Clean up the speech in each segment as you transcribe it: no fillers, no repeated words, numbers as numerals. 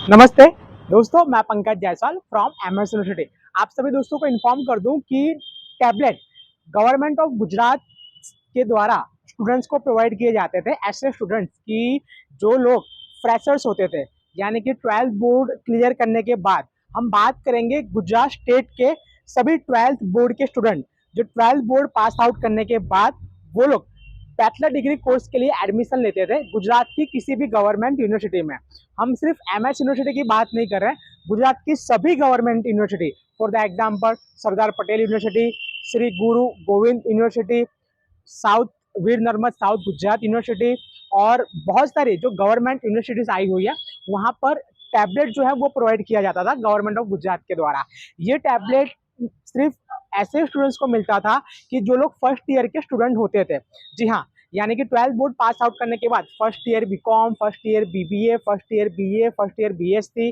नमस्ते दोस्तों, मैं Pankaj Jaiswal from MS university. आप सभी दोस्तों को इन्फॉर्म कर दूं कि टैबलेट गवर्नमेंट ऑफ गुजरात के द्वारा स्टूडेंट्स को प्रोवाइड किए जाते थे। ऐसे स्टूडेंट्स की जो लोग फ्रेशर्स होते थे, यानी कि 12th बोर्ड क्लियर करने के बाद, हम बात करेंगे गुजरात स्टेट के सभी 12th बोर्ड के स्टूडेंट जो 12th बोर्ड पास आउट करने के बाद वो लोग बैचलर डिग्री कोर्स के लिए एडमिशन लेते थे गुजरात की किसी भी गवर्नमेंट यूनिवर्सिटी में। हम सिर्फ एमएस यूनिवर्सिटी की बात नहीं कर रहे हैं, गुजरात की सभी government university, for the example Sardar Patel university, Shri Guru Govind university, south Veer Narmad south Gujarat university और बहुत सारी जो गवर्नमेंट यूनिवर्सिटीज आई हुई है, वहां पर टैबलेट जो है वो प्रोवाइड किया जाता था गवर्नमेंट ऑफ गुजरात के द्वारा। ये टैबलेट सिर्फ ऐसे स्टूडेंट्स को मिलता था कि जो लोग फर्स्ट ईयर के स्टूडेंट होते थे। जी हाँ, यानी कि 12th बोर्ड पास आउट करने के बाद first year BCom, first year BBA, first year BA, first year BSc,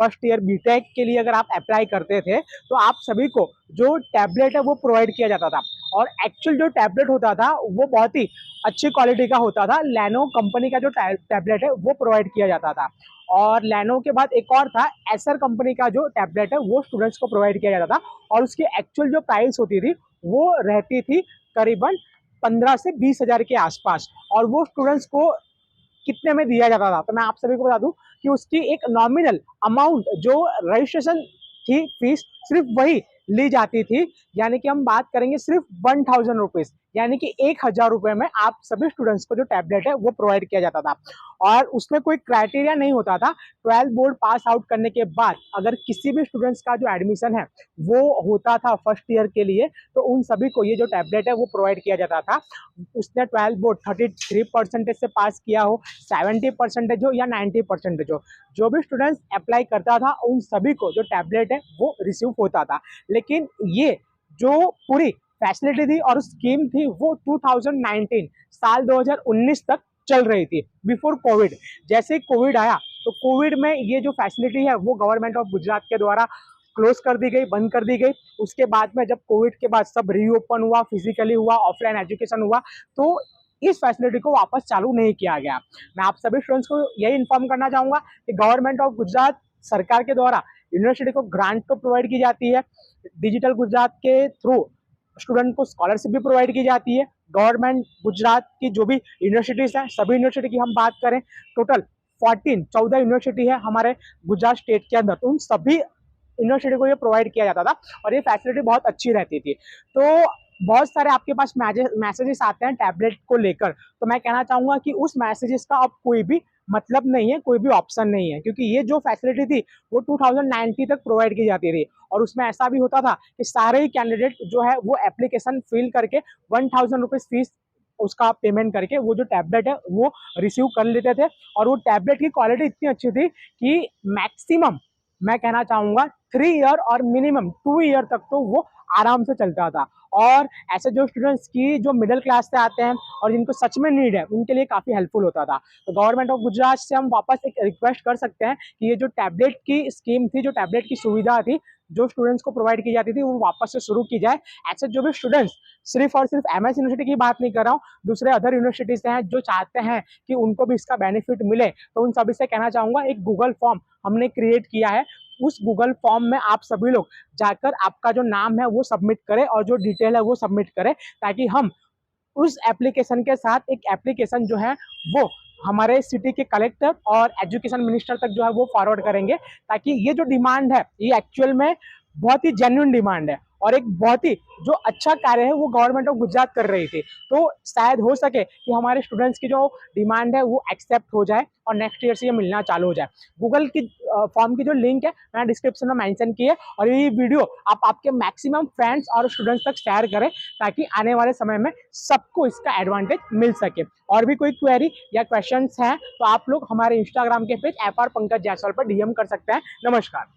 first year BTech के लिए अगर आप अप्लाई करते थे तो आप सभी को जो टैबलेट है वो प्रोवाइड किया जाता था। और एक्चुअल जो टैबलेट होता था वो बहुत ही अच्छी क्वालिटी का होता था। लैनो कंपनी का जो टैबलेट है वो प्रोवाइड किया जाता था। और लैनो के बाद एक और था, एसर कंपनी का जो टैबलेट है वो स्टूडेंट्स को प्रोवाइड किया जाता था। और उसकी एक्चुअल जो प्राइस होती थी वो रहती थी करीबन 15 से 20 हजार के आसपास। और वो स्टूडेंट्स को कितने में दिया जाता था, तो मैं आप सभी को बता दूं कि उसकी एक नॉमिनल अमाउंट जो रजिस्ट्रेशन थी फीस, सिर्फ वही ली जाती थी। यानी कि हम बात करेंगे सिर्फ 1000 रुपीज, यानी कि 1000 रुपए में आप सभी स्टूडेंट्स को जो टैबलेट है वो प्रोवाइड किया जाता था। और उसमें कोई क्राइटेरिया नहीं होता था। 12th बोर्ड पास आउट करने के बाद अगर किसी भी स्टूडेंट्स का जो एडमिशन है वो होता था फर्स्ट ईयर के लिए, तो उन सभी को ये जो टैबलेट है वो प्रोवाइड किया जाता था। उसने 12th बोर्ड 33% से पास किया हो, 70% हो या 90% हो, जो भी स्टूडेंट्स अप्लाई करता था उन सभी को जो टैबलेट है वो रिसीव होता था। लेकिन ये जो पूरी फैसिलिटी थी और स्कीम थी वो 2019 साल 2019 तक चल रही थी, बिफोर कोविड। जैसे कोविड आया तो कोविड में ये जो फैसिलिटी है वो गवर्नमेंट ऑफ गुजरात के द्वारा क्लोज कर दी गई, बंद कर दी गई। उसके बाद में जब कोविड के बाद सब रीओपन हुआ, फिजिकली हुआ, ऑफलाइन एजुकेशन हुआ, तो इस फैसिलिटी को वापस चालू नहीं किया गया। मैं आप सभी स्टूडेंट्स को यही इन्फॉर्म करना चाहूंगा कि गवर्नमेंट ऑफ गुजरात सरकार के द्वारा यूनिवर्सिटी को ग्रांट तो प्रोवाइड की जाती है, डिजिटल गुजरात के थ्रू स्टूडेंट को स्कॉलरशिप भी प्रोवाइड की जाती है। गवर्नमेंट गुजरात की जो भी यूनिवर्सिटीज हैं, सभी यूनिवर्सिटी की हम बात करें, टोटल 14 यूनिवर्सिटी है हमारे गुजरात स्टेट के अंदर, तो उन सभी यूनिवर्सिटी को ये प्रोवाइड किया जाता था और ये फैसिलिटी बहुत अच्छी रहती थी। तो बहुत सारे आपके पास मैसेजेस आते हैं टैबलेट को लेकर, तो मैं कहना चाहूंगा कि उस मैसेजेस का अब कोई भी मतलब नहीं है, कोई भी ऑप्शन नहीं है, क्योंकि ये जो फैसिलिटी थी वो 2019 तक प्रोवाइड की जाती थी। और उसमें ऐसा भी होता था कि सारे ही कैंडिडेट जो है वो एप्लीकेशन फिल करके 1000 रुपीज फीस उसका पेमेंट करके वो जो टैबलेट है वो रिसीव कर लेते थे। और वो टैबलेट की क्वालिटी इतनी अच्छी थी कि मैक्सिमम मैं कहना चाहूंगा 3 ईयर और मिनिमम 2 ईयर तक तो वो आराम से चलता था। और ऐसे जो स्टूडेंट्स की जो मिडिल क्लास से आते हैं और जिनको सच में नीड है उनके लिए काफी हेल्पफुल होता था। तो गवर्नमेंट ऑफ गुजरात से हम वापस एक रिक्वेस्ट कर सकते हैं कि ये जो टैबलेट की स्कीम थी, जो टैबलेट की सुविधा थी जो स्टूडेंट्स को प्रोवाइड की जाती थी, वो वापस से शुरू की जाए। ऐसे जो भी स्टूडेंट्स, सिर्फ और सिर्फ एमएस यूनिवर्सिटी की बात नहीं कर रहा हूँ, दूसरे अदर यूनिवर्सिटीज हैं जो चाहते हैं कि उनको भी इसका बेनिफिट मिले, तो उन सभी से कहना चाहूंगा एक गूगल फॉर्म हमने क्रिएट किया है। उस गूगल फॉर्म में आप सभी लोग जाकर आपका जो नाम है वो सबमिट करें और जो डिटेल है वो सबमिट करें, ताकि हम उस एप्लीकेशन के साथ एक एप्लीकेशन जो है वो हमारे सिटी के कलेक्टर और एजुकेशन मिनिस्टर तक जो है वो फॉरवर्ड करेंगे, ताकि ये जो डिमांड है ये एक्चुअल में बहुत ही जेन्युइन डिमांड है और एक बहुत ही जो अच्छा कार्य है वो गवर्नमेंट ऑफ गुजरात कर रही थी। तो शायद हो सके कि हमारे स्टूडेंट्स की जो डिमांड है वो एक्सेप्ट हो जाए और नेक्स्ट ईयर से ये मिलना चालू हो जाए। गूगल की फॉर्म की जो लिंक है मैंने डिस्क्रिप्शन में मेंशन की है, और ये वीडियो आप आपके मैक्सिमम फ्रेंड्स और स्टूडेंट्स तक शेयर करें, ताकि आने वाले समय में सबको इसका एडवांटेज मिल सके। और भी कोई क्वेरी या क्वेश्चंस हैं तो आप लोग हमारे इंस्टाग्राम के पेज @पंकज जायसवाल पर डीएम कर सकते हैं। नमस्कार।